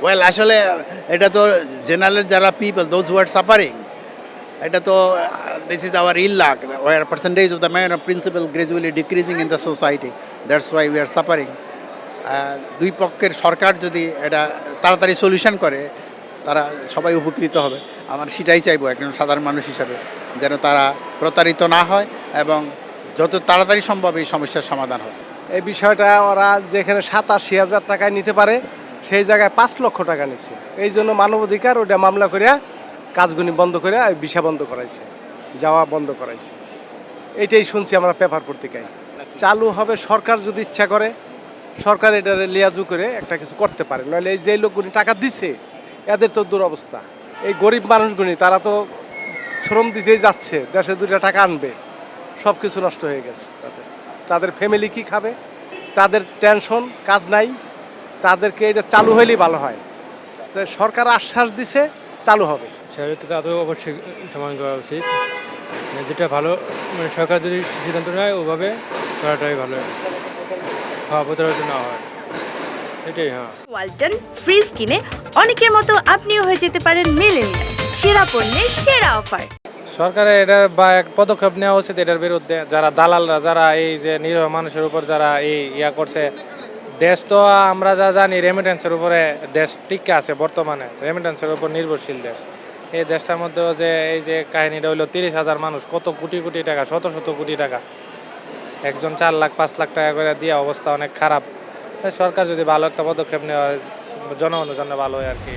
Well আসলে এটা তো জেনারেল যারা people those who are suffering, এটা তো this is our ill luck where percentage of the man of principle gradually decreasing in the society, that's why we are suffering. দুই পক্ষের সরকার যদি এটা তাড়াতাড়ি সলিউশন করে তারা সবাই উপকৃত হবে। আমার সেটাই চাইবো একজন সাধারণ মানুষ হিসাবে, যেন তারা প্রতারিত না হয় এবং যত তাড়াতাড়ি সম্ভব এই সমস্যার সমাধান হয়। এই বিষয়টা ওরা যেখানে 87,000 টাকায় নিতে পারে সেই জায়গায় 5 লক্ষ টাকা নিচ্ছে। এই জন্য মানবাধিকার ওটা মামলা করিয়া কাজগুলি বন্ধ করে ভিসা বন্ধ করাইছে, যাওয়া বন্ধ করাইছে। এইটাই শুনছি আমরা পেপার পত্রিকায়। চালু হবে সরকার যদি ইচ্ছা করে, সরকার এটা লিয়াজু করে একটা কিছু করতে পারে, নইলে এই যে লোকগুলি টাকা দিচ্ছে এদের তো দুরবস্থা। এই গরিব মানুষগুলি তারা তো শ্রম দিতেই যাচ্ছে, দেশে 2 টাকা আনবে, সব কিছু নষ্ট হয়ে গেছে তাদের ফ্যামিলি কি খাবে, তাদের টেনশন, কাজ নাই, তাদেরকে এটা চালু হইলেই ভালো হয়। তো সরকার আশ্বাস দিছে চালু হবে। সেটা তাদের অবশ্যই সমাধান করা উচিত, যেটা ভালো মানে সরকার যদি সিদ্ধান্ত নেয় ওভাবে করাটাই ভালো, হ্যাঁ প্রতারিত না হয়, এটাই। হ্যাঁ, ওয়ালটন ফ্রিজ কিনে অনেকের মতো আপনিও হয়ে যেতে পারেন মিলেনিয়াল, সেরা পণ্যের সেরা অফার। সরকারের এটা বা এক পদক্ষেপ নেওয়া উচিত এটার বিরুদ্ধে। যারা দালালরা, যারা এই যে নিরীহ মানুষের উপর যারা এই করছে, দেশ তো আমরা যা জানি রেমিটেন্সের উপরে দেশ টিকে আছে, বর্তমানে রেমিটেন্সের উপর নির্ভরশীল দেশ। এই দেশটার মধ্যেও যে এই যে কাহিনীটা হইলো 30,000 মানুষ, কত কোটি কোটি টাকা, শত শত কোটি টাকা, একজন 4 লাখ 5 লাখ টাকা করে দিয়ে অবস্থা অনেক খারাপ। তাই সরকার যদি ভালো একটা পদক্ষেপ নেওয়া জনগণের জন্য ভালো হয় আর কি।